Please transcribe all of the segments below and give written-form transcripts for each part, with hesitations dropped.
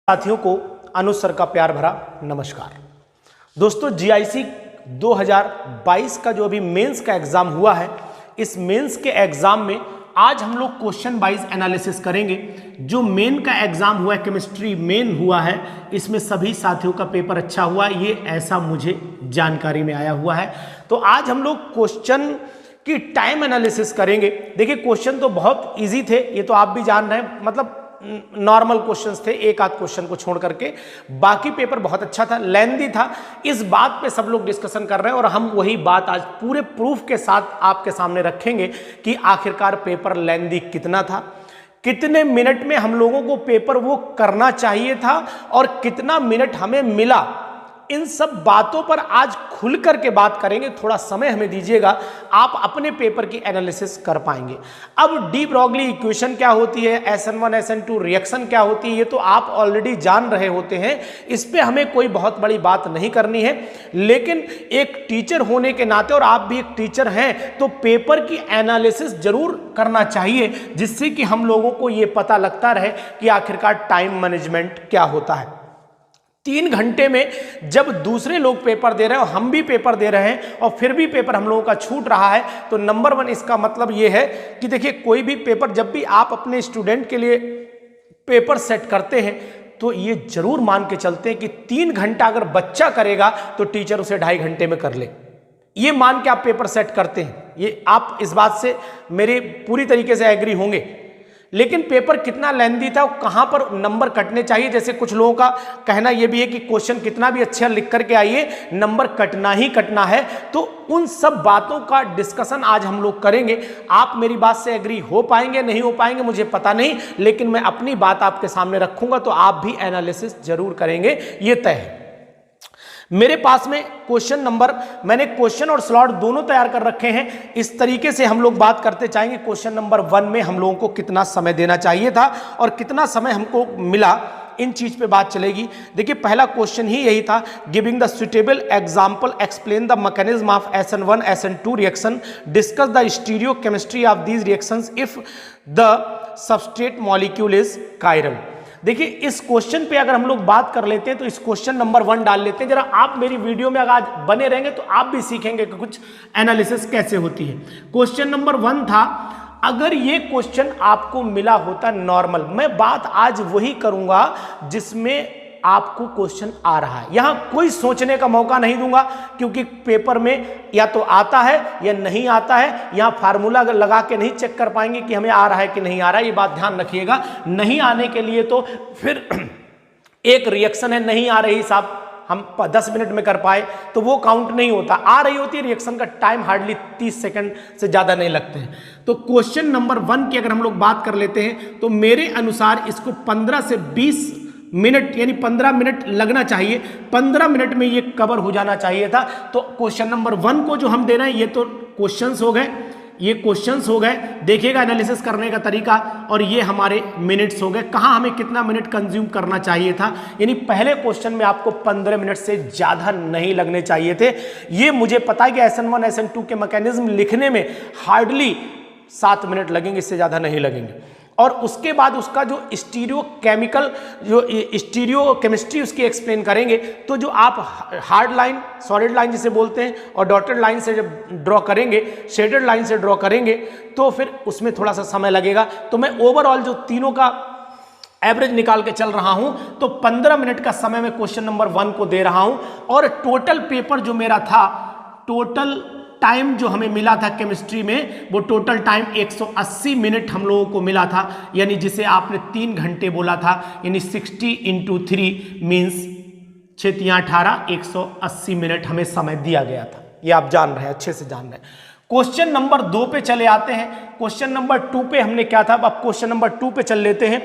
साथियों को अनुज सर का प्यार भरा नमस्कार। दोस्तों, जीआईसी 2022 का जो अभी मेंस का एग्जाम हुआ है, इस मेंस के एग्जाम में आज हम लोग क्वेश्चन वाइज एनालिसिस करेंगे। जो मेन का एग्जाम हुआ है, केमिस्ट्री मेन हुआ है, इसमें सभी साथियों का पेपर अच्छा हुआ, ये ऐसा मुझे जानकारी में आया हुआ है। तो आज हम लोग क्वेश्चन की टाइम एनालिसिस करेंगे। देखिए, क्वेश्चन तो बहुत इजी थे, ये तो आप भी जान रहे हैं, मतलब नॉर्मल क्वेश्चंस थे, एक आध क्वेश्चन को छोड़ करके बाकी पेपर बहुत अच्छा था, लेंथी था। इस बात पे सब लोग डिस्कशन कर रहे हैं और हम वही बात आज पूरे प्रूफ के साथ आपके सामने रखेंगे कि आखिरकार पेपर लेंथी कितना था, कितने मिनट में हम लोगों को पेपर वो करना चाहिए था और कितना मिनट हमें मिला। इन सब बातों पर आज खुल करके बात करेंगे। थोड़ा समय हमें दीजिएगा, आप अपने पेपर की एनालिसिस कर पाएंगे। अब डी ब्रॉगली इक्वेशन क्या होती है, SN1 SN2 रिएक्शन क्या होती है, ये तो आप ऑलरेडी जान रहे होते हैं, इस पे हमें कोई बहुत बड़ी बात नहीं करनी है। लेकिन एक टीचर होने के नाते, और आप भी एक टीचर हैं, तो पेपर की एनालिसिस जरूर करना चाहिए, जिससे कि हम लोगों को ये पता लगता रहे कि आखिरकार टाइम मैनेजमेंट क्या होता है। 3 घंटे में जब दूसरे लोग पेपर दे रहे हैं और हम भी पेपर दे रहे हैं और फिर भी पेपर हम लोगों का छूट रहा है, तो नंबर 1 इसका मतलब ये है कि देखिए, कोई भी पेपर जब भी आप अपने स्टूडेंट के लिए पेपर सेट करते हैं तो ये जरूर मान के चलते हैं कि 3 घंटा अगर बच्चा करेगा तो टीचर उसे 2.5 घंटे में कर ले। ये मान के आप पेपर सेट करते हैं, ये आप इस बात से मेरे पूरी तरीके से एग्री होंगे। लेकिन पेपर कितना लेंथी था, कहां पर नंबर कटने चाहिए, जैसे कुछ लोगों का कहना यह भी है कि क्वेश्चन कितना भी अच्छा लिख करके आइए, नंबर कटना ही कटना है। तो उन सब बातों का डिस्कशन आज हम लोग करेंगे। आप मेरी बात से एग्री हो पाएंगे नहीं हो पाएंगे मुझे पता नहीं, लेकिन मैं अपनी बात आपके सामने रखूंगा तो आप भी एनालिसिस जरूर करेंगे, ये तय है। मेरे पास में क्वेश्चन नंबर, मैंने क्वेश्चन और स्लॉट दोनों तैयार कर रखे हैं। इस तरीके से हम लोग बात करते जाएंगे। क्वेश्चन नंबर 1 में हम लोगों को कितना समय देना चाहिए था और कितना समय हमको मिला, इन चीज पे बात चलेगी। देखिए, पहला क्वेश्चन ही यही था, giving the suitable example explain the mechanism of SN1 SN2 reaction, discuss the stereo chemistry of these reactions if the substrate molecule is chiral. देखिए, इस क्वेश्चन पे अगर हम लोग बात कर लेते हैं तो इस क्वेश्चन नंबर 1 डाल लेते हैं। जरा आप मेरी वीडियो में अगर आज बने रहेंगे तो आप भी सीखेंगे कि कुछ एनालिसिस कैसे होती है। क्वेश्चन नंबर 1 था, अगर ये क्वेश्चन आपको मिला होता नॉर्मल, मैं बात आज वही करूंगा जिसमें आपको क्वेश्चन आ रहा है, यहां कोई सोचने का मौका नहीं दूंगा, क्योंकि पेपर में या तो आता है या नहीं आता है। यहां फार्मूला लगा के नहीं चेक कर पाएंगे कि हमें आ रहा है कि नहीं आ रहा है, ये बात ध्यान रखिएगा। नहीं आने के लिए तो फिर एक रिएक्शन है, नहीं आ रही साहब, हम 10 मिनट में कर पाए तो वो काउंट नहीं होता। आ रही होती है, रिएक्शन का टाइम हार्डली 30 सेकंड से ज्यादा नहीं लगते हैं। तो क्वेश्चन नंबर 1 की अगर हम लोग बात कर लेते हैं तो मेरे अनुसार इसको 15 से 20 मिनट यानी 15 मिनट लगना चाहिए। 15 मिनट में ये कवर हो जाना चाहिए था। तो क्वेश्चन नंबर 1 को जो हम दे रहे हैं, ये तो क्वेश्चंस हो गए, ये क्वेश्चंस हो गए, देखिएगा एनालिसिस करने का तरीका, और ये हमारे मिनट्स हो गए, कहाँ हमें कितना मिनट कंज्यूम करना चाहिए था। यानी पहले क्वेश्चन में आपको 15 मिनट से ज़्यादा नहीं लगने चाहिए थे। ये मुझे पता है कि SN1 SN2 के मैकेनिज्म लिखने में हार्डली 7 मिनट लगेंगे, इससे ज़्यादा नहीं लगेंगे। और उसके बाद उसका जो स्टीरियो केमिकल, जो स्टीरियो केमिस्ट्री उसकी एक्सप्लेन करेंगे, तो जो आप हार्ड लाइन, सॉलिड लाइन जिसे बोलते हैं, और डॉटेड लाइन से जब ड्रॉ करेंगे, शेडेड लाइन से ड्रॉ करेंगे, तो फिर उसमें थोड़ा सा समय लगेगा। तो मैं ओवरऑल जो तीनों का एवरेज निकाल के चल रहा हूं, तो 15 मिनट का समय मैं क्वेश्चन नंबर 1 को दे रहा हूं। और टोटल पेपर जो मेरा था, टोटल टाइम जो हमें मिला था केमिस्ट्री में, वो टोटल टाइम 180 मिनट हम लोगों को मिला था। यानी जिसे आपने 3 घंटे बोला था, यानी 60 × 3 मीन्स 6 × 18, 180 मिनट हमें समय दिया गया था। ये आप जान रहे हैं, अच्छे से जान रहे हैं। क्वेश्चन नंबर 2 पे चले आते हैं। क्वेश्चन नंबर 2 पे हमने क्या था, अब क्वेश्चन नंबर 2 पे चल लेते हैं।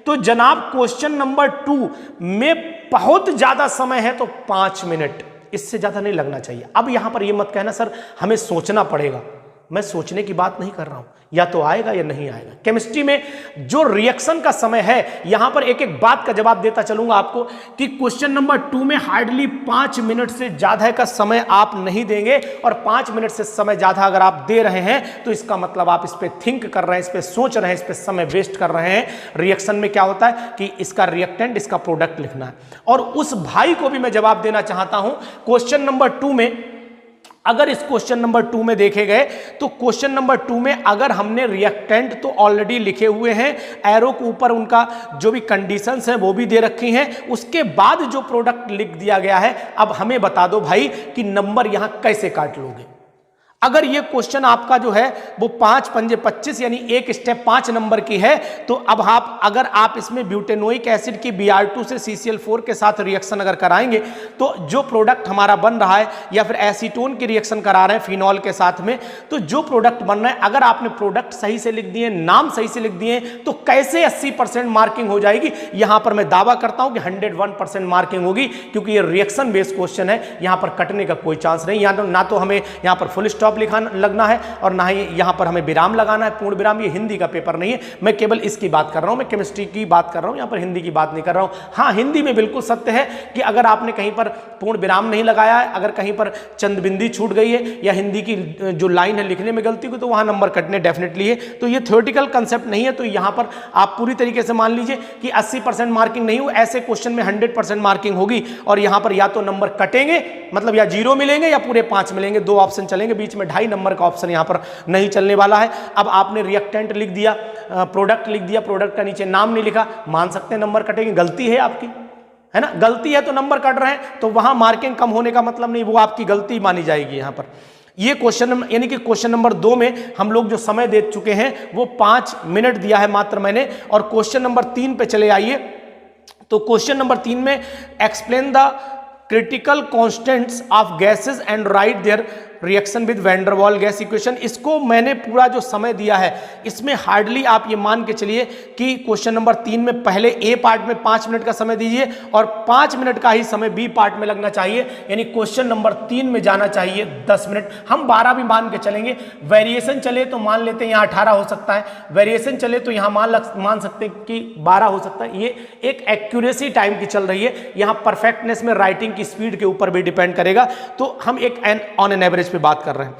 तो जनाब, क्वेश्चन नंबर 2 में बहुत ज्यादा समय है, तो 5 मिनट, इससे ज्यादा नहीं लगना चाहिए। अब यहां पर ये मत कहना सर हमें सोचना पड़ेगा, मैं सोचने की बात नहीं कर रहा हूं, या तो आएगा या नहीं आएगा। केमिस्ट्री में जो रिएक्शन का समय है, यहां पर एक एक बात का जवाब देता चलूंगा आपको कि क्वेश्चन नंबर 2 में हार्डली 5 मिनट से ज्यादा का समय आप नहीं देंगे, और 5 मिनट से समय ज्यादा अगर आप दे रहे हैं तो इसका मतलब आप इस पे थिंक कर रहे हैं, इस पे सोच रहे हैं, इस पे समय वेस्ट कर रहे हैं। रिएक्शन में क्या होता है कि इसका रिएक्टेंट, इसका प्रोडक्ट लिखना है। और उस भाई को भी मैं जवाब देना चाहता हूं, क्वेश्चन नंबर 2 में अगर इस क्वेश्चन नंबर 2 में देखे गए तो क्वेश्चन नंबर 2 में अगर हमने रिएक्टेंट तो ऑलरेडी लिखे हुए हैं, एरो के ऊपर उनका जो भी कंडीशंस हैं वो भी दे रखी हैं, उसके बाद जो प्रोडक्ट लिख दिया गया है, अब हमें बता दो भाई कि नंबर यहां कैसे काट लोगे। अगर ये क्वेश्चन आपका जो है वो 5 पंजे 25 यानी एक स्टेप 5 नंबर की है, तो अब अगर आप इसमें ब्यूटेनोइक एसिड की Br2 से CCl4 के साथ रिएक्शन अगर कराएंगे तो जो प्रोडक्ट हमारा बन रहा है, या फिर एसीटोन की रिएक्शन करा रहे हैं फिनॉल के साथ में, तो जो प्रोडक्ट बन रहा है, अगर आपने प्रोडक्ट सही से लिख दिए, नाम सही से लिख दिए, तो कैसे 80% मार्किंग हो जाएगी। यहां पर मैं दावा करता हूं कि 101% मार्किंग होगी, क्योंकि ये रिएक्शन बेस्ड क्वेश्चन है, यहां पर कटने का कोई चांस नहीं। ना तो हमें यहां पर फुल स्टॉप लिखाना लगना है, और ना ही यहां पर हमें विराम लगाना है, पूर्ण विराम। ये हिंदी का पेपर नहीं है, मैं केवल इसकी बात कर रहा हूं, मैं केमिस्ट्री की बात कर रहा हूं, यहां पर हिंदी की बात नहीं कर रहा हूं। हां, हिंदी में बिल्कुल सत्य है कि अगर आपने कहीं पर पूर्ण विराम नहीं लगाया है, अगर कहीं पर चंद बिंदी छूट गई है, या हिंदी की जो लाइन है लिखने में गलती हुई, तो वहां नंबर कटने डेफिनेटली है। तो ये थ्योरेटिकल कंसेप्ट नहीं है, तो यहां पर आप पूरी तरीके से मान लीजिए कि 80% मार्किंग नहीं हो, ऐसे क्वेश्चन में 100% मार्किंग होगी, और यहां पर या तो नंबर कटेंगे, मतलब या 0 मिलेंगे या पूरे 5 मिलेंगे, 2 ऑप्शन चलेंगे, बीच में 2.5 नंबर का ऑप्शन यहां पर नहीं चलने वाला है। अब आपने रिएक्टेंट लिख दिया, प्रोडक्ट लिख दिया, प्रोडक्ट का नीचे नाम नहीं लिखा, मान सकते हैं नंबर कटेंगे, गलती है आपकी, है ना, गलती है तो नंबर कट रहे हैं, तो वहां मार्किंग कम होने का मतलब नहीं, वो आपकी गलती मानी जाएगी यहां पर। ये क्वेश्चन यानी कि क्वेश्चन नंबर 2 में हम लोग जो समय दे चुके हैं वो 5 मिनट दिया है मात्र मैंने। और क्वेश्चन नंबर 3 पे चले आइए, तो क्वेश्चन नंबर 3 में explain the critical constants of gases and write their reaction with van der Waals gas equation. इसको मैंने पूरा जो समय दिया है, इसमें हार्डली आप ये मान के चलिए कि क्वेश्चन नंबर 3 में पहले ए पार्ट में 5 मिनट का समय दीजिए, और 5 मिनट का ही समय बी पार्ट में लगना चाहिए, यानी क्वेश्चन नंबर 3 में जाना चाहिए 10 मिनट। हम 12 भी मान के चलेंगे, वेरिएशन चले तो मान लेते हैं यहाँ 18 हो सकता है, वेरिएशन चले तो यहाँ मान सकते हैं कि 12 हो सकता है। ये एक एक्यूरेसी टाइम की चल रही है, यहाँ परफेक्टनेस में राइटिंग की स्पीड के ऊपर भी डिपेंड करेगा, तो हम एक ऑन एन एवरेज पे बात कर रहे हैं।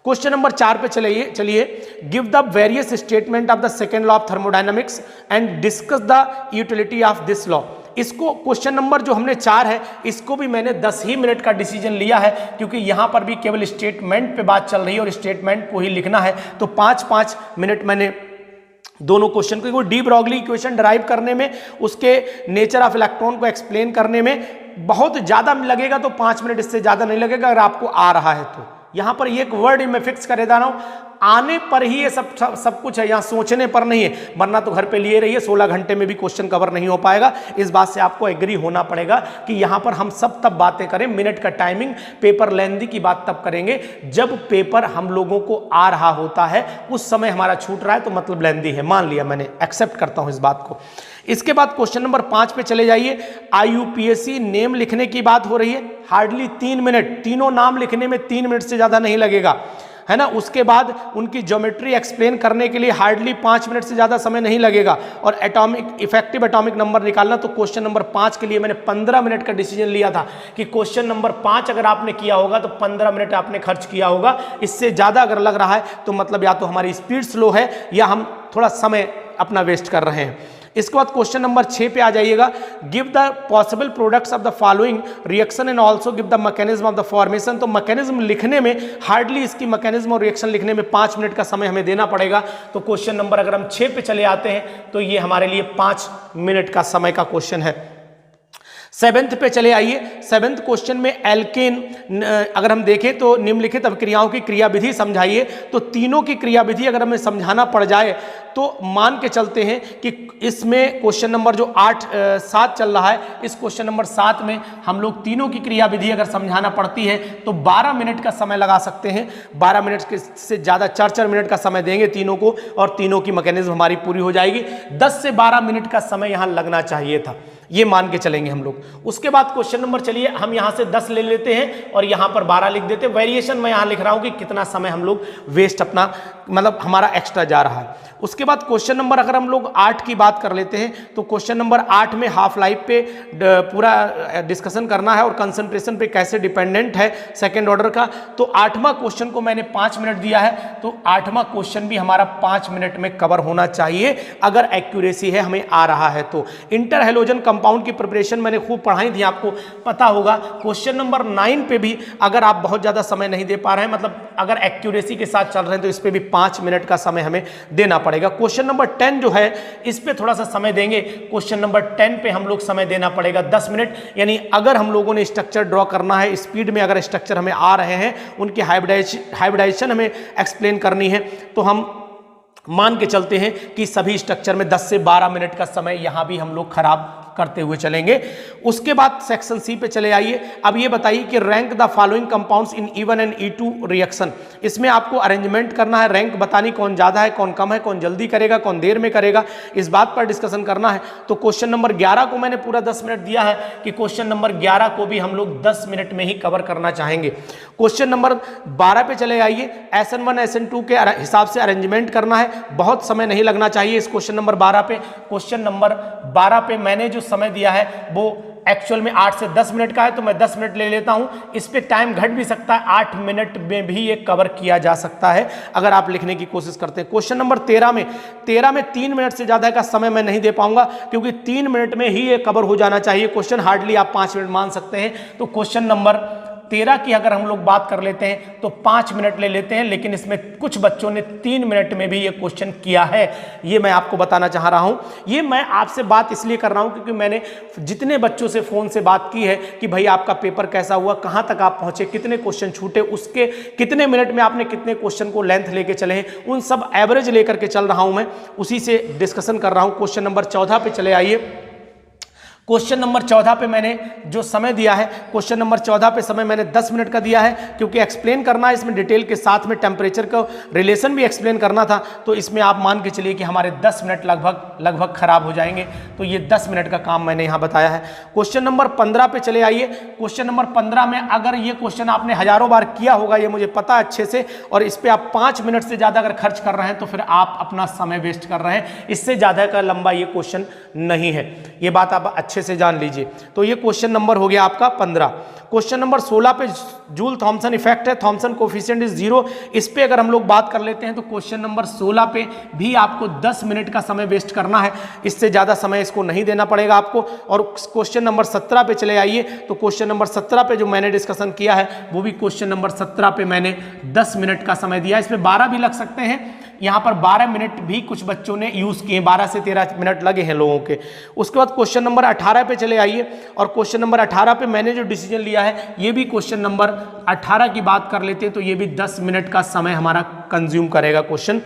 क्वेश्चन नंबर 4 पे चलिए, give the various statement of the second law of thermodynamics and discuss the utility of this law. इसको क्वेश्चन नंबर जो हमने 4 है, इसको भी मैंने 10 ही मिनट का डिसीजन लिया है, क्योंकि यहां पर भी केवल स्टेटमेंट पे बात चल रही है और स्टेटमेंट को ही लिखना है, तो 5-5 मिनट मैंने दोनों क्वेश्चन को, डी ब्रॉगली इक्वेशन डराइव करने में, उसके नेचर ऑफ इलेक्ट्रॉन को एक्सप्लेन करने में बहुत ज्यादा लगेगा, तो 5 मिनट इससे ज्यादा नहीं लगेगा अगर आपको आ रहा है तो। यहां पर एक वर्ड मैं फिक्स कर देता हूं, आने पर ही ये सब कुछ है, यहां सोचने पर नहीं है, वरना तो घर पे लिए रहिए, 16 घंटे में भी क्वेश्चन कवर नहीं हो पाएगा। इस बात से आपको एग्री होना पड़ेगा कि यहां पर हम सब तब बातें करें, मिनट का टाइमिंग, पेपर लेंथी की बात तब करेंगे जब पेपर हम लोगों को आ रहा होता है, उस समय हमारा छूट रहा है तो मतलब लेंथी है, मान लिया मैंने, एक्सेप्ट करता हूं इस बात को। इसके बाद क्वेश्चन नंबर 5 पे चले जाइए, IUPAC नेम लिखने की बात हो रही है, हार्डली 3 मिनट, तीनों नाम लिखने में 3 मिनट से ज्यादा नहीं लगेगा, है ना। उसके बाद उनकी ज्योमेट्री एक्सप्लेन करने के लिए हार्डली 5 मिनट से ज्यादा समय नहीं लगेगा, और इफेक्टिव एटॉमिक नंबर निकालना, तो क्वेश्चन नंबर 5 के लिए मैंने 15 मिनट का डिसीजन लिया था कि क्वेश्चन नंबर 5 अगर आपने किया होगा तो 15 मिनट आपने खर्च किया होगा। इससे ज्यादा अगर लग रहा है तो मतलब या तो हमारी स्पीड स्लो है या हम थोड़ा समय अपना वेस्ट कर रहे हैं। इसके बाद क्वेश्चन नंबर 6 पे आ जाइएगा, give the possible products of the following reaction and also give the mechanism of the formation. तो मैकेनिज्म लिखने में हार्डली इसकी मैकेनिज्म और रिएक्शन लिखने में 5 मिनट का समय हमें देना पड़ेगा। तो क्वेश्चन नंबर अगर हम 6 पे चले आते हैं तो ये हमारे लिए 5 मिनट का समय का क्वेश्चन है। 7th पे चले आइए, 7th क्वेश्चन में एल्केन अगर हम देखें तो निम्नलिखित अभिक्रियाओं की क्रियाविधि समझाइए। तो तीनों की क्रियाविधि अगर हमें समझाना पड़ जाए तो मान के चलते हैं कि इसमें क्वेश्चन नंबर जो 7 चल रहा है, इस क्वेश्चन नंबर 7 में हम लोग तीनों की क्रियाविधि अगर समझाना पड़ती है तो 12 मिनट का समय लगा सकते हैं। 12 मिनट से ज़्यादा 4-4 मिनट का समय देंगे तीनों को, और तीनों की मैकेनिज्म हमारी पूरी हो जाएगी। 10 से 12 मिनट का समय यहाँ लगना चाहिए था। ये मान के चलेंगे हम लोग। उसके बाद क्वेश्चन नंबर, चलिए हम यहां से 10 ले लेते हैं और यहां पर 12 लिख देते हैं। वेरिएशन मैं यहां लिख रहा हूं कि कितना समय हम लोग वेस्ट अपना, मतलब हमारा एक्स्ट्रा जा रहा है। उसके बाद क्वेश्चन नंबर अगर हम लोग 8 की बात कर लेते हैं तो क्वेश्चन नंबर 8 में हाफ लाइफ पे पूरा डिस्कशन करना है और कंसंट्रेशन पे कैसे डिपेंडेंट है सेकंड ऑर्डर का। तो 8वां क्वेश्चन को मैंने 5 मिनट दिया है, तो 8वां क्वेश्चन भी हमारा 5 मिनट में कवर होना चाहिए अगर एक्यूरेसी है हमें आ रहा है तो। इंटर हैलोजन कंपाउंड की प्रिपरेशन मैंने खूब पढ़ाई थी, आपको पता होगा। क्वेश्चन नंबर 9 पे भी अगर आप बहुत ज्यादा समय नहीं दे पा रहे हैं, मतलब अगर एक्यूरेसी के साथ चल रहे हैं, तो इस पे भी 5 मिनट का समय हमें देना पड़ेगा। क्वेश्चन नंबर 10 जो है इस पे थोड़ा सा समय देंगे। क्वेश्चन नंबर 10 पे हम लोग समय देना पड़ेगा 10 मिनट, यानी अगर हम लोगों ने स्ट्रक्चर ड्रॉ करना है, स्पीड में अगर स्ट्रक्चर हमें आ रहे हैं, उनकी हाइब्रिडाइजेशन हमें एक्सप्लेन करनी है, तो हम मान के चलते हैं कि सभी स्ट्रक्चर में 10 से 12 मिनट का समय यहां भी हम लोग खराब करते हुए चलेंगे। उसके बाद सेक्शन सी पे चले आइए। अब ये बताइए कि rank the following compounds in E1 and E2 reaction. इसमें आपको अरेंजमेंट करना है, रैंक बतानी, कौन ज्यादा है कौन कम है, कौन जल्दी करेगा कौन देर में करेगा, इस बात पर डिस्कशन करना है। तो क्वेश्चन नंबर 11 को मैंने पूरा 10 मिनट दिया है कि क्वेश्चन नंबर 11 को भी हम लोग 10 मिनट में ही कवर करना चाहेंगे। क्वेश्चन नंबर 12 पे चले आइए। SN1 SN2 के हिसाब से अरेंजमेंट करना है, बहुत समय नहीं लगना चाहिए इस क्वेश्चन नंबर 12 पे। क्वेश्चन नंबर 12 पे मैंने जो समय दिया है वो एक्चुअल में 8 से 10 मिनट का है, तो मैं 10 मिनट ले लेता हूं। इस पे टाइम घट भी सकता है, 8 मिनट में भी ये कवर किया जा सकता है अगर आप लिखने की कोशिश करते हैं। क्वेश्चन नंबर 13 में 3 मिनट से ज्यादा का समय मैं नहीं दे पाऊंगा, क्योंकि 3 मिनट में ही ये कवर हो जाना चाहिए क्वेश्चन, हार्डली आप 5 मिनट मान सकते हैं। तो क्वेश्चन नंबर 13 की अगर हम लोग बात कर लेते हैं तो 5 मिनट ले लेते हैं, लेकिन इसमें कुछ बच्चों ने 3 मिनट में भी ये क्वेश्चन किया है, ये मैं आपको बताना चाह रहा हूं। ये मैं आपसे बात इसलिए कर रहा हूं क्योंकि मैंने जितने बच्चों से फोन से बात की है कि भाई आपका पेपर कैसा हुआ, कहां तक आप पहुंचे, कितने क्वेश्चन छूटे, उसके कितने मिनट में आपने कितने क्वेश्चन को लेंथ लेके चले हैं, उन सब एवरेज लेकर के चल रहा हूं मैं, उसी से डिस्कशन कर रहा हूं। क्वेश्चन नंबर 14 पे चले आइए। क्वेश्चन नंबर 14 पे मैंने जो समय दिया है, क्वेश्चन नंबर 14 पे समय मैंने 10 मिनट का दिया है, क्योंकि एक्सप्लेन करना है इसमें डिटेल के साथ में, टेम्परेचर का रिलेशन भी एक्सप्लेन करना था, तो इसमें आप मान के चलिए कि हमारे 10 मिनट लगभग खराब हो जाएंगे। तो ये 10 मिनट का काम मैंने यहाँ बताया है। क्वेश्चन नंबर 15 पे चले आइए। क्वेश्चन नंबर 15 में अगर ये क्वेश्चन आपने हजारों बार किया होगा, ये मुझे पता है अच्छे से, और इस पर आप 5 मिनट से ज़्यादा अगर खर्च कर रहे हैं तो फिर आप अपना समय वेस्ट कर रहे हैं, इससे ज़्यादा का लंबा ये क्वेश्चन नहीं है, ये बात आप अच्छे से जान लीजिए। तो ये क्वेश्चन नंबर हो गया आपका 15। क्वेश्चन नंबर 16 पे जूल थॉमसन इफेक्ट है, थॉमसन कोफिशिएंट इज 0, इस पे अगर हम लोग बात कर लेते हैं तो क्वेश्चन नंबर 16 पे भी आपको 10 मिनट का समय वेस्ट करना है, इससे ज़्यादा समय इसको नहीं देना पड़ेगा आपको। और क्वेश्चन नंबर 17 पे चले आइए। तो क्वेश्चन नंबर 17 पे जो मैंने डिस्कशन किया है वो भी क्वेश्चन नंबर 17 पे मैंने 10 मिनट का समय दिया, इसमें 12 भी लग सकते हैं, यहाँ पर 12 मिनट भी कुछ बच्चों ने यूज़ किए, 12 से 13 मिनट लगे हैं लोगों के। उसके बाद क्वेश्चन नंबर 18 पे चले आइए, और क्वेश्चन नंबर 18 पे मैंने जो डिसीजन लिया है, ये भी क्वेश्चन नंबर 18 की बात कर लेते हैं तो ये भी 10 मिनट का समय हमारा कंज्यूम करेगा क्वेश्चन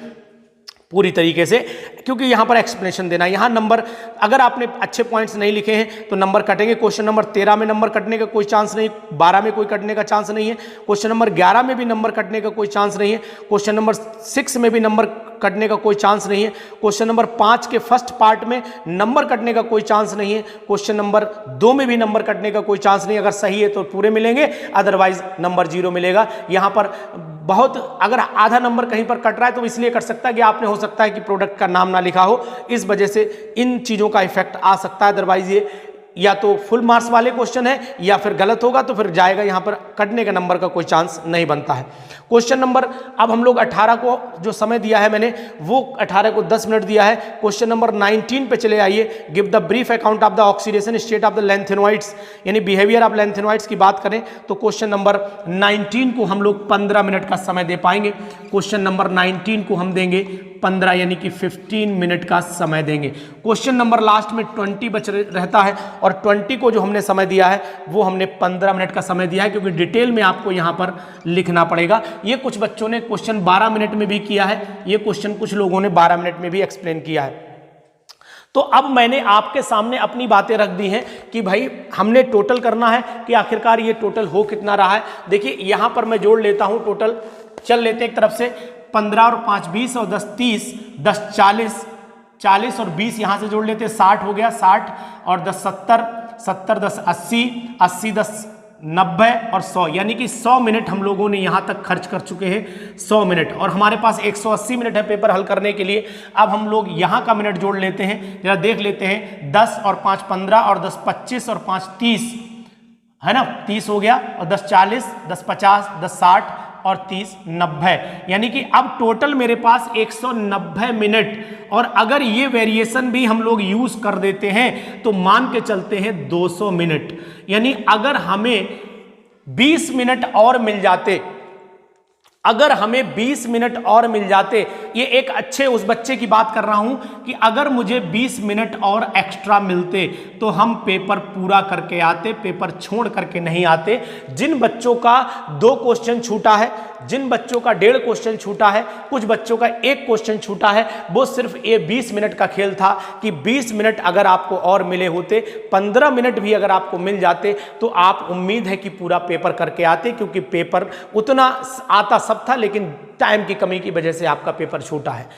पूरी तरीके से, क्योंकि यहाँ पर एक्सप्लेनेशन देना है। यहाँ नंबर अगर आपने अच्छे पॉइंट्स नहीं लिखे हैं तो नंबर कटेंगे। क्वेश्चन नंबर 13 में नंबर कटने का कोई चांस नहीं, 12 में कोई कटने का चांस नहीं है, क्वेश्चन नंबर 11 में भी नंबर कटने का कोई चांस नहीं है, क्वेश्चन नंबर 6 में भी नंबर कटने का कोई चांस नहीं है, क्वेश्चन नंबर 5 के फर्स्ट पार्ट में नंबर कटने का कोई चांस नहीं है, क्वेश्चन नंबर 2 में भी नंबर कटने का कोई चांस नहीं, अगर सही है तो पूरे मिलेंगे, अदरवाइज नंबर 0 मिलेगा। यहाँ पर बहुत अगर आधा नंबर कहीं पर कट रहा है तो इसलिए कट सकता है कि आपने हो सकता है कि प्रोडक्ट का नाम ना लिखा हो, इस वजह से इन चीज़ों का इफेक्ट आ सकता है, अदरवाइज ये या तो फुल मार्क्स वाले क्वेश्चन है या फिर गलत होगा तो फिर जाएगा, यहाँ पर कटने का नंबर का कोई चांस नहीं बनता है। क्वेश्चन नंबर अब हम लोग 18 को जो समय दिया है मैंने वो 18 को 10 मिनट दिया है। क्वेश्चन नंबर 19 पे चले आइए। Give the brief account of the oxidation state of the lanthanoids, यानी बिहेवियर ऑफ लैंथेनोइड्स की बात करें तो क्वेश्चन नंबर 19 को हम लोग 15 मिनट का समय दे पाएंगे। क्वेश्चन नंबर 19 को हम देंगे 15 यानी कि 15 मिनट का समय देंगे। क्वेश्चन नंबर लास्ट में 20 बच रहता है और 20 को जो हमने समय दिया है वो हमने 15 मिनट का समय दिया है, क्योंकि डिटेल में आपको यहाँ पर लिखना पड़ेगा। ये कुछ बच्चों ने क्वेश्चन 12 मिनट में भी किया है, ये क्वेश्चन कुछ लोगों ने 12 मिनट में भी एक्सप्लेन किया है। तो अब मैंने आपके सामने अपनी बातें रख दी हैं कि भाई हमने टोटल करना है कि आखिरकार ये टोटल हो कितना रहा है। देखिए यहाँ पर मैं जोड़ लेता हूँ, टोटल चल लेते एक तरफ से 15 और 5 20 और 10 30, 10 40, 40 और 20 यहां से जोड़ लेते, 60 हो गया, 60 और 10 70, 70 10 80, 80 10 90 और 100, यानी कि 100 मिनट हम लोगों ने यहां तक खर्च कर चुके हैं, 100 मिनट। और हमारे पास 180 मिनट है पेपर हल करने के लिए। अब हम लोग यहां का मिनट जोड़ लेते हैं, जरा देख लेते हैं। 10 और 5 15 और 10 25 और 5 30, है ना, 30 हो गया, और 10 40, 10 50, 10 60 और 30 90, यानी कि अब टोटल मेरे पास 190 मिनट। और अगर ये वेरिएशन भी हम लोग यूज कर देते हैं तो मान के चलते हैं 200 मिनट। यानी अगर हमें 20 मिनट और मिल जाते, अगर हमें 20 मिनट और मिल जाते, ये एक अच्छे उस बच्चे की बात कर रहा हूं कि अगर मुझे 20 मिनट और एक्स्ट्रा मिलते तो हम पेपर पूरा करके आते, पेपर छोड़ करके नहीं आते। जिन बच्चों का 2 क्वेश्चन छूटा है, जिन बच्चों का 1.5 क्वेश्चन छूटा है, कुछ बच्चों का 1 क्वेश्चन छूटा है, वो सिर्फ ये 20 मिनट का खेल था कि 20 मिनट अगर आपको और मिले होते, 15 मिनट भी अगर आपको मिल जाते तो आप उम्मीद है कि पूरा पेपर करके आते, क्योंकि पेपर उतना आता सब था, लेकिन टाइम की कमी की वजह से आपका पेपर छूटा है।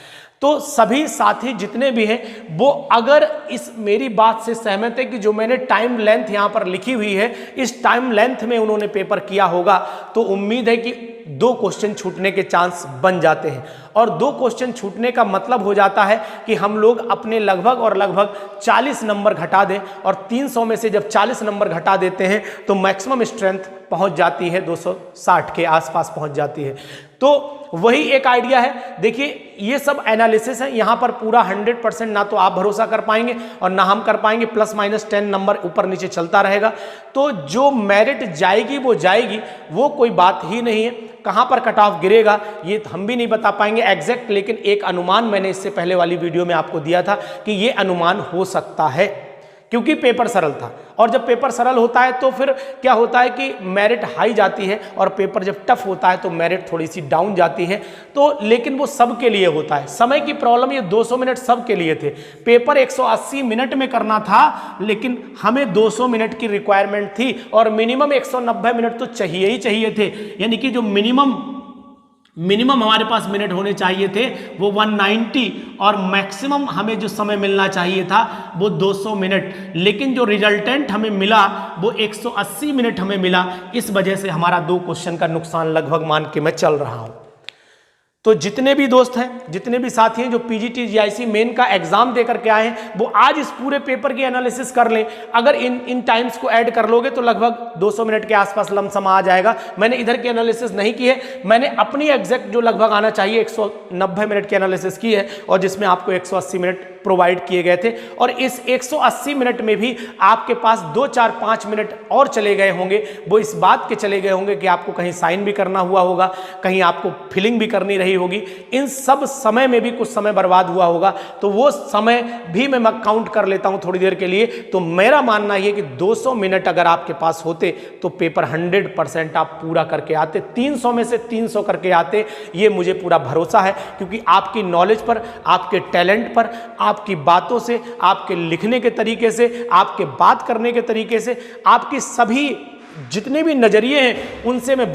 तो सभी साथी जितने भी हैं वो अगर इस मेरी बात से सहमत है कि जो मैंने टाइम लेंथ यहां पर लिखी हुई है, इस टाइम लेंथ में उन्होंने पेपर किया होगा, तो उम्मीद है कि 2 क्वेश्चन छूटने के चांस बन जाते हैं। और 2 क्वेश्चन छूटने का मतलब हो जाता है कि हम लोग अपने लगभग और लगभग 40 नंबर घटा दें, और 300 में से जब 40 नंबर घटा देते हैं तो मैक्सिमम स्ट्रेंथ पहुंच जाती है 260 के आसपास पहुंच जाती है। तो वही एक आइडिया है। देखिए ये सब एनालिसिस है, यहां पर पूरा 100% ना तो आप भरोसा कर पाएंगे और ना हम कर पाएंगे, प्लस माइनस 10 नंबर ऊपर नीचे चलता रहेगा। तो जो मेरिट जाएगी वो जाएगी, वो कोई बात ही नहीं है। कहां पर कट ऑफ गिरेगा ये हम भी नहीं बता पाएंगे एग्जैक्ट, लेकिन एक अनुमान मैंने इससे पहले वाली वीडियो में आपको दिया था कि ये अनुमान हो सकता है, क्योंकि पेपर सरल था। और जब पेपर सरल होता है तो फिर क्या होता है कि मेरिट हाई जाती है, और पेपर जब टफ होता है तो मेरिट थोड़ी सी डाउन जाती है। तो लेकिन वो सबके लिए होता है। समय की प्रॉब्लम, ये 200 मिनट सबके लिए थे। पेपर 180 मिनट में करना था, लेकिन हमें 200 मिनट की रिक्वायरमेंट थी, और मिनिमम 190 मिनट तो चाहिए ही चाहिए थे। यानी कि जो मिनिमम हमारे पास मिनट होने चाहिए थे वो 190, और मैक्सिमम हमें जो समय मिलना चाहिए था वो 200 मिनट। लेकिन जो रिजल्टेंट हमें मिला वो 180 मिनट हमें मिला। इस वजह से हमारा 2 क्वेश्चन का नुकसान लगभग मान के मैं चल रहा हूं। तो जितने भी दोस्त हैं, जितने भी साथी हैं जो पीजीटी जीआईसी मेन का एग्जाम देकर के आए हैं, वो आज इस पूरे पेपर की एनालिसिस कर लें। अगर इन टाइम्स को ऐड कर लोगे तो लगभग 200 मिनट के आसपास लमसम आ जाएगा। मैंने इधर की एनालिसिस नहीं की है, मैंने अपनी एग्जैक्ट जो लगभग आना चाहिए 190 मिनट की एनालिसिस की है, और जिसमें आपको 180 मिनट प्रोवाइड किए गए थे। और इस 180 मिनट में भी आपके पास 2 4 5 मिनट और चले गए होंगे। वो इस बात के चले गए होंगे कि आपको कहीं साइन भी करना हुआ होगा, कहीं आपको फिलिंग भी करनी रही होगी। इन सब समय में भी कुछ समय बर्बाद हुआ होगा, तो वो समय भी मैं काउंट कर लेता हूं थोड़ी देर के लिए। तो मेरा मानना यह कि 200 मिनट अगर आपके पास होते तो पेपर 100% आप पूरा करके आते, 300 में से 300 करके आते। ये मुझे पूरा भरोसा है, क्योंकि आपकी नॉलेज पर, आपके टैलेंट पर, आपकी बातों से, आपके लिखने के तरीके से, आपके बात करने के तरीके से, आपकी सभी जितने भी नजरिए हैं उनसे मैं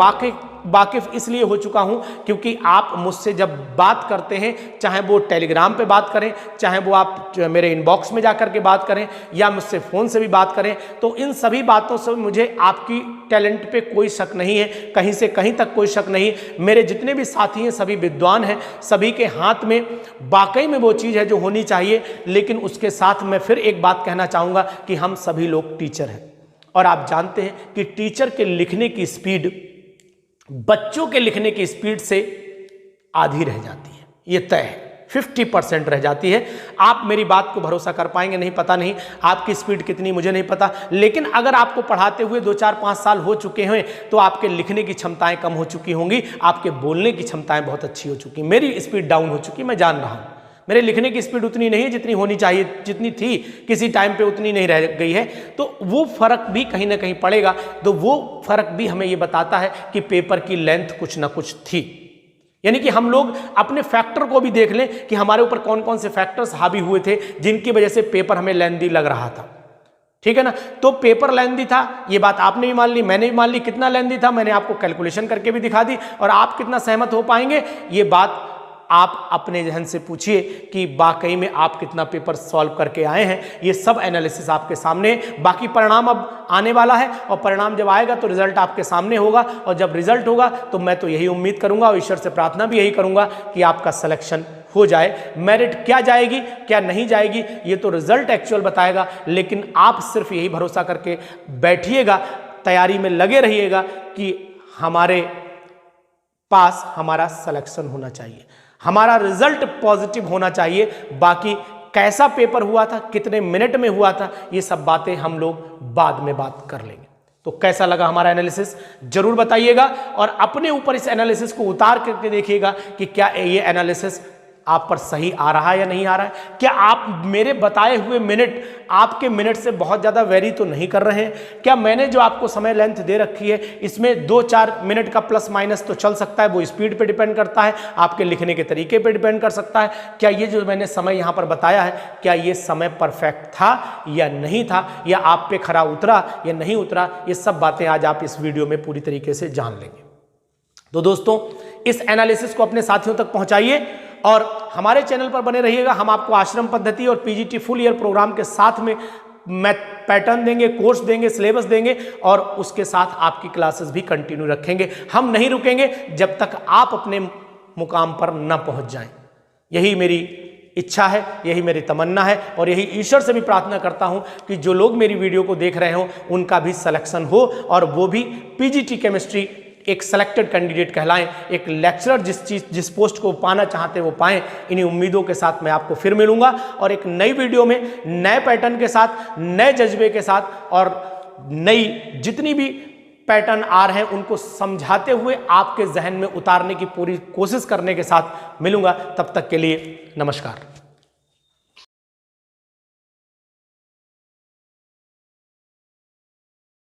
वाकिफ इसलिए हो चुका हूं क्योंकि आप मुझसे जब बात करते हैं, चाहे वो टेलीग्राम पे बात करें, चाहे वो आप मेरे इनबॉक्स में जाकर के बात करें, या मुझसे फ़ोन से भी बात करें, तो इन सभी बातों से मुझे आपकी टैलेंट पे कोई शक नहीं है, कहीं से कहीं तक कोई शक नहीं। मेरे जितने भी साथी हैं सभी विद्वान हैं, सभी के हाथ में वाकई में वो चीज़ है जो होनी चाहिए। लेकिन उसके साथ मैं फिर एक बात कहना चाहूँगा कि हम सभी लोग टीचर हैं, और आप जानते हैं कि टीचर के लिखने की स्पीड बच्चों के लिखने की स्पीड से आधी रह जाती है, ये तय है, 50% रह जाती है। आप मेरी बात को भरोसा कर पाएंगे नहीं, पता नहीं आपकी स्पीड कितनी, मुझे नहीं पता। लेकिन अगर आपको पढ़ाते हुए 2 4 5 साल हो चुके हैं तो आपके लिखने की क्षमताएं कम हो चुकी होंगी, आपके बोलने की क्षमताएं बहुत अच्छी हो चुकी। मेरी स्पीड डाउन हो चुकी, मैं जान रहा हूं। मेरे लिखने की स्पीड उतनी नहीं है जितनी होनी चाहिए, जितनी थी किसी टाइम पे उतनी नहीं रह गई है। तो वो फर्क भी कहीं ना कहीं पड़ेगा। तो वो फर्क भी हमें ये बताता है कि पेपर की लेंथ कुछ ना कुछ थी। यानी कि हम लोग अपने फैक्टर को भी देख लें कि हमारे ऊपर कौन कौन से फैक्टर्स हावी हुए थे जिनकी वजह से पेपर हमें लेंथी लग रहा था। ठीक है ना। तो पेपर लेंथी था, ये बात आपने भी मान ली, मैंने भी मान ली। कितना लेंथी था मैंने आपको कैलकुलेशन करके भी दिखा दी, और आप कितना सहमत हो पाएंगे ये बात आप अपने जहन से पूछिए कि वाकई में आप कितना पेपर सॉल्व करके आए हैं। ये सब एनालिसिस आपके सामने, बाकी परिणाम अब आने वाला है और परिणाम जब आएगा तो रिजल्ट आपके सामने होगा, और जब रिजल्ट होगा तो मैं तो यही उम्मीद करूंगा और ईश्वर से प्रार्थना भी यही करूंगा कि आपका सिलेक्शन हो जाए। मेरिट क्या जाएगी क्या नहीं जाएगी ये तो रिजल्ट एक्चुअल बताएगा, लेकिन आप सिर्फ यही भरोसा करके बैठिएगा, तैयारी में लगे रहिएगा कि हमारे पास हमारा सिलेक्शन होना चाहिए, हमारा रिजल्ट पॉजिटिव होना चाहिए। बाकी कैसा पेपर हुआ था, कितने मिनट में हुआ था, ये सब बातें हम लोग बाद में बात कर लेंगे। तो कैसा लगा हमारा एनालिसिस जरूर बताइएगा, और अपने ऊपर इस एनालिसिस को उतार करके देखिएगा कि क्या ये एनालिसिस आप पर सही आ रहा है या नहीं आ रहा है। क्या आप मेरे बताए हुए मिनट आपके मिनट से बहुत ज़्यादा वेरी तो नहीं कर रहे हैं? क्या मैंने जो आपको समय लेंथ दे रखी है इसमें 2-4 मिनट का प्लस माइनस तो चल सकता है, वो स्पीड पे डिपेंड करता है, आपके लिखने के तरीके पे डिपेंड कर सकता है। क्या ये जो मैंने समय यहाँ पर बताया है, क्या ये समय परफेक्ट था या नहीं था, या आप पे खरा उतरा या नहीं उतरा, ये सब बातें आज आप इस वीडियो में पूरी तरीके से जान लेंगे। तो दोस्तों, इस एनालिसिस को अपने साथियों तक पहुंचाइए और हमारे चैनल पर बने रहिएगा। हम आपको आश्रम पद्धति और पीजीटी फुल ईयर प्रोग्राम के साथ में मैथ पैटर्न देंगे, कोर्स देंगे, सिलेबस देंगे, और उसके साथ आपकी क्लासेस भी कंटिन्यू रखेंगे। हम नहीं रुकेंगे जब तक आप अपने मुकाम पर न पहुंच जाएं। यही मेरी इच्छा है, यही मेरी तमन्ना है, और यही ईश्वर से भी प्रार्थना करता हूं कि जो लोग मेरी वीडियो को देख रहे हो उनका भी सिलेक्शन हो, और वो भी पीजीटी केमिस्ट्री एक सेलेक्टेड कैंडिडेट कहलाएं, एक लेक्चरर जिस पोस्ट को पाना चाहते वो पाएं। इन्हीं उम्मीदों के साथ मैं आपको फिर मिलूंगा, और एक नई वीडियो में नए पैटर्न के साथ, नए जज्बे के साथ, और नई जितनी भी पैटर्न आ रहे हैं उनको समझाते हुए आपके जहन में उतारने की पूरी कोशिश करने के साथ मिलूंगा। तब तक के लिए नमस्कार।